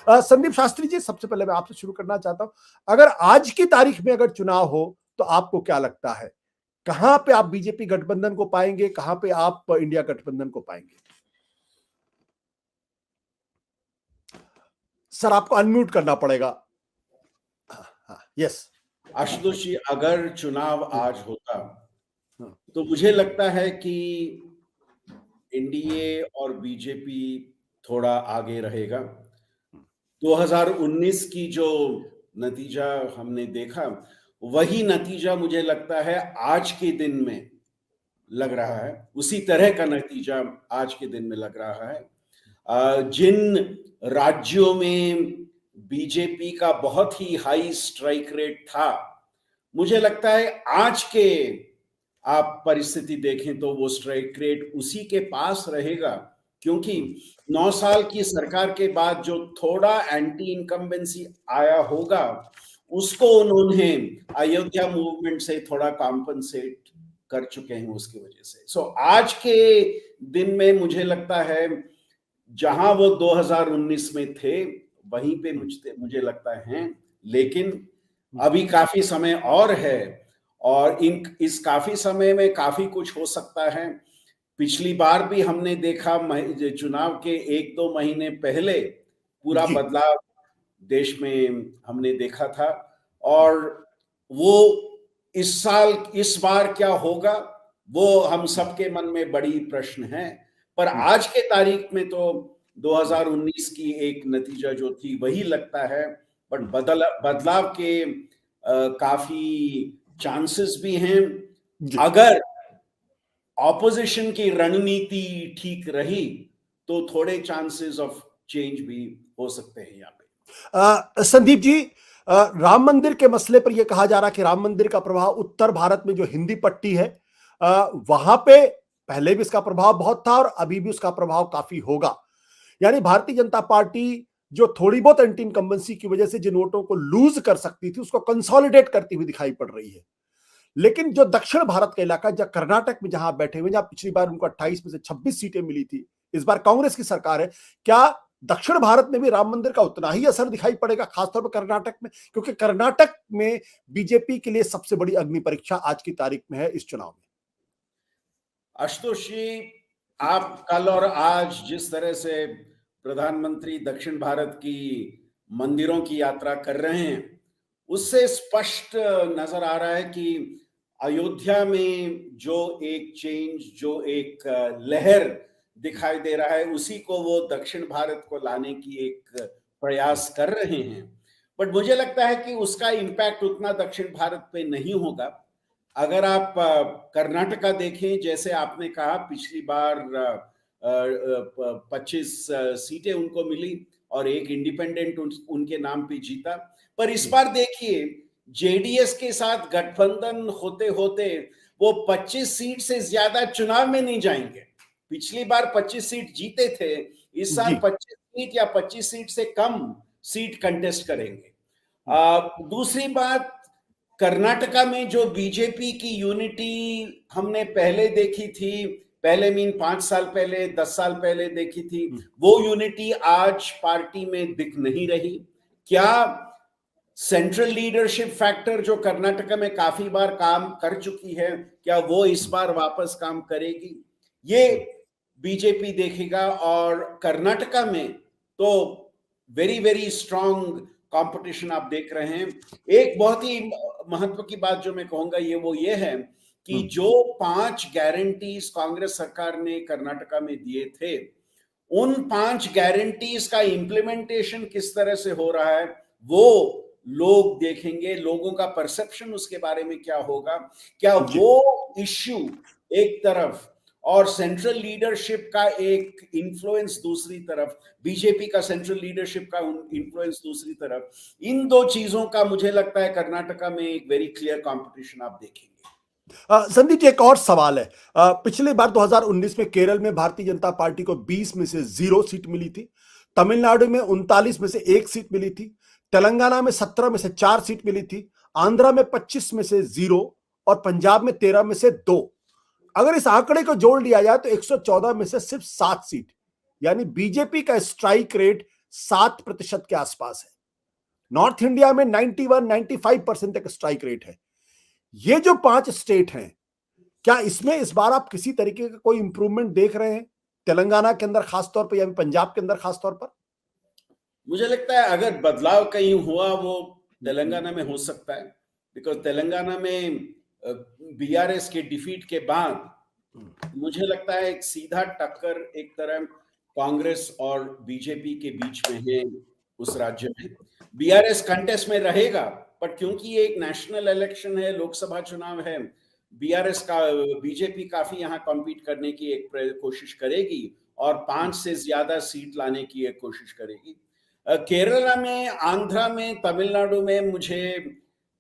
संदीप शास्त्री जी, सबसे पहले मैं आपसे शुरू करना चाहता हूं, अगर आज की तारीख में अगर चुनाव हो तो आपको क्या लगता है, कहां पे आप बीजेपी गठबंधन को पाएंगे, कहां पे आप इंडिया गठबंधन को पाएंगे? सर, आपको अनम्यूट करना पड़ेगा। हाँ, यस। आशुतोष जी, अगर चुनाव आज होता हाँ। तो मुझे लगता है कि एनडीए और बीजेपी थोड़ा आगे रहेगा। 2019 की जो नतीजा हमने देखा, वही नतीजा मुझे लगता है आज के दिन में लग रहा है, उसी तरह का नतीजा आज के दिन में लग रहा है। जिन राज्यों में बीजेपी का बहुत ही हाई स्ट्राइक रेट था, मुझे लगता है आज के आप परिस्थिति देखें तो वो स्ट्राइक रेट उसी के पास रहेगा, क्योंकि 9 साल की सरकार के बाद जो थोड़ा एंटी इनकम्बेंसी आया होगा, उसको उन्होंने अयोध्या मूवमेंट से थोड़ा कॉम्पनसेट कर चुके हैं उसकी वजह से। सो आज के दिन में मुझे लगता है जहां वो 2019 में थे वहीं पे मुझे लगता है, लेकिन अभी काफी समय और है और इस काफी समय में काफी कुछ हो सकता है। पिछली बार भी हमने देखा चुनाव के 1-2 महीने पहले पूरा बदलाव देश में हमने देखा था, और वो इस बार क्या होगा वो हम सबके मन में बड़ी प्रश्न है। पर आज के तारीख में तो 2019 की एक नतीजा जो थी वही लगता है, बट बदलाव के काफी चांसेस भी हैं अगर ऑपोजिशन की रणनीति ठीक रही तो थोड़े चांसेस ऑफ चेंज भी हो सकते हैं यहाँ पे। संदीप जी, राम मंदिर के मसले पर यह कहा जा रहा है कि राम मंदिर का प्रभाव उत्तर भारत में जो हिंदी पट्टी है वहां पे पहले भी इसका प्रभाव बहुत था और अभी भी उसका प्रभाव काफी होगा। यानी भारतीय जनता पार्टी जो थोड़ी बहुत एंटी इनकम्बेंसी की वजह से जिन वोटों को लूज कर सकती थी उसको कंसोलिडेट करती हुई दिखाई पड़ रही है। लेकिन जो दक्षिण भारत का इलाका, जहां कर्नाटक में जहां बैठे हुए, जहां पिछली बार उनको 28 में से 26 सीटें मिली थी, इस बार कांग्रेस की सरकार है, क्या दक्षिण भारत में भी राम मंदिर का उतना ही असर दिखाई पड़ेगा, खासतौर पर कर्नाटक में? क्योंकि कर्नाटक में बीजेपी के लिए सबसे बड़ी अग्नि परीक्षा आज की तारीख में है इस चुनाव में। आशुतोष जी, आप कल और आज जिस तरह से प्रधानमंत्री दक्षिण भारत की मंदिरों की यात्रा कर रहे हैं, उससे स्पष्ट नजर आ रहा है कि अयोध्या में जो एक चेंज, जो एक लहर दिखाई दे रहा है, उसी को वो दक्षिण भारत को लाने की एक प्रयास कर रहे हैं। बट मुझे लगता है कि उसका इम्पैक्ट उतना दक्षिण भारत पे नहीं होगा। अगर आप कर्नाटका देखें, जैसे आपने कहा पिछली बार 25 सीटें उनको मिली और एक इंडिपेंडेंट उनके नाम पे जीता, पर इस बार देखिए जेडीएस के साथ गठबंधन होते होते वो 25 सीट से ज्यादा चुनाव में नहीं जाएंगे। पिछली बार 25 सीट जीते थे, इस साल 25 सीट या 25 सीट से कम सीट कंटेस्ट करेंगे। दूसरी बात, कर्नाटका में जो बीजेपी की यूनिटी हमने पहले देखी थी, पहले 5 साल पहले, 10 साल पहले देखी थी, वो यूनिटी आज पार्टी में दिख नहीं रही। क्या सेंट्रल लीडरशिप फैक्टर जो कर्नाटका में काफी बार काम कर चुकी है, क्या वो इस बार वापस काम करेगी? ये बीजेपी देखेगा। और कर्नाटका में तो वेरी वेरी स्ट्रांग कंपटीशन आप देख रहे हैं। एक बहुत ही महत्व की बात जो मैं कहूंगा ये है कि जो 5 गारंटीज कांग्रेस सरकार ने कर्नाटका में दिए थे, उन 5 गारंटीज का इंप्लीमेंटेशन किस तरह से हो रहा है वो लोग देखेंगे। लोगों का परसेप्शन उसके बारे में क्या होगा, क्या वो इश्यू एक तरफ और सेंट्रल लीडरशिप का एक इन्फ्लुएंस दूसरी तरफ, बीजेपी का सेंट्रल लीडरशिप का इन्फ्लुएंस दूसरी तरफ, इन दो चीजों का मुझे लगता है कर्नाटका में एक वेरी क्लियर कंपटीशन आप देखेंगे। संदीप जी, एक और सवाल है। पिछली बार 2019 में केरल में भारतीय जनता पार्टी को 20 में से 0 सीट मिली थी, तमिलनाडु में 39 में से 1 सीट मिली थी, तेलंगाना में 17 में से 4 सीट मिली थी, आंध्रा में 25 में से 0 और पंजाब में 13 में से 2। अगर इस आंकड़े को जोड़ लिया जाए तो 114 में से सिर्फ 7 सीट, यानी बीजेपी का स्ट्राइक रेट 7% के आसपास है। नॉर्थ इंडिया में 91-95% तक स्ट्राइक रेट है। ये जो 5 स्टेट हैं, क्या इसमें इस बार आप किसी तरीके का कोई इंप्रूवमेंट देख रहे हैं? तेलंगाना के अंदर खासतौर पर या पंजाब के अंदर खासतौर पर? मुझे लगता है अगर बदलाव कहीं हुआ वो तेलंगाना में हो सकता है, बिकॉज तेलंगाना में बीआरएस के डिफीट के बाद मुझे लगता है एक सीधा टक्कर एक तरह कांग्रेस और बीजेपी के बीच में है उस राज्य में। बीआरएस कंटेस्ट में रहेगा, पर क्योंकि ये एक नेशनल इलेक्शन है, लोकसभा चुनाव है, बीजेपी काफी यहाँ कॉम्पीट करने की एक कोशिश करेगी और 5 से ज्यादा सीट लाने की एक कोशिश करेगी। केरला में, आंध्रा में, तमिलनाडु में मुझे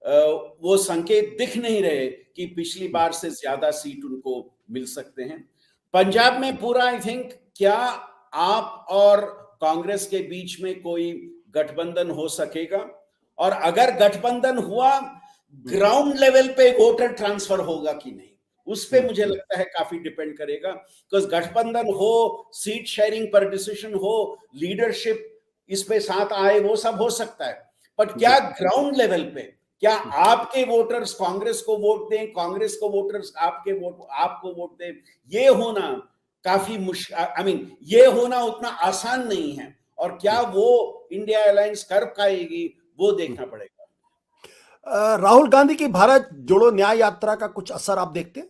वो संकेत दिख नहीं रहे कि पिछली बार से ज्यादा सीट उनको मिल सकते हैं। पंजाब में पूरा आई थिंक क्या आप और कांग्रेस के बीच में कोई गठबंधन हो सकेगा, और अगर गठबंधन हुआ ग्राउंड लेवल पे वोटर ट्रांसफर होगा कि नहीं, उस पे मुझे लगता है काफी डिपेंड करेगा। बिकॉज गठबंधन हो, सीट शेयरिंग पर डिसीजन हो, लीडरशिप इस पे साथ आए, वो सब हो सकता है, बट क्या ग्राउंड लेवल पे क्या आपके वोटर्स कांग्रेस को वोट दें, कांग्रेस को वोटर्स आपको वोट दें, ये होना काफी मुश्किल, ये होना उतना आसान नहीं है, और क्या वो इंडिया अलायंस कर पाएगी वो देखना पड़ेगा। राहुल गांधी की भारत जोड़ो न्याय यात्रा का कुछ असर आप देखते हैं?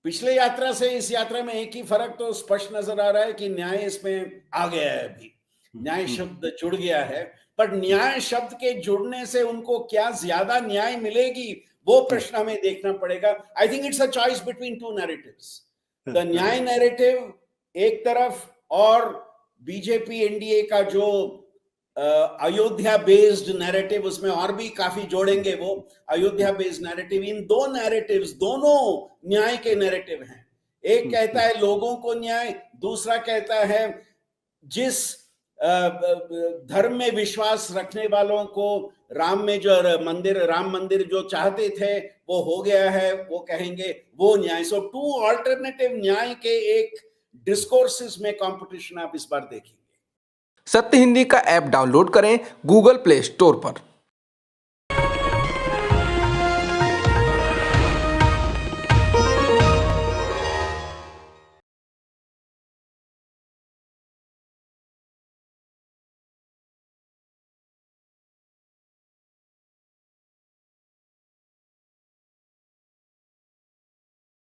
पिछले यात्रा से इस यात्रा में एक ही फर्क तो स्पष्ट नजर आ रहा है कि न्याय इसमें आ गया है, अभी न्याय शब्द जुड़ गया है, पर न्याय शब्द के जुड़ने से उनको क्या ज्यादा न्याय मिलेगी वो प्रश्न हमें देखना पड़ेगा। I think it's a choice between two narratives, the न्याय नैरेटिव एक तरफ और बीजेपी एनडीए का जो अयोध्या बेस्ड नैरेटिव, उसमें और भी काफी जोड़ेंगे वो अयोध्या बेस्ड नैरेटिव। इन दो नैरेटिव्स दोनों न्याय के नैरेटिव हैं। एक कहता है लोगों को न्याय, दूसरा कहता है जिस धर्म में विश्वास रखने वालों को राम मंदिर जो चाहते थे वो हो गया है, वो कहेंगे वो न्याय। सो टू ऑल्टरनेटिव न्याय के एक डिस्कोर्सेस में कंपटीशन आप इस बार देखेंगे। सत्य हिंदी का ऐप डाउनलोड करें गूगल प्ले स्टोर पर।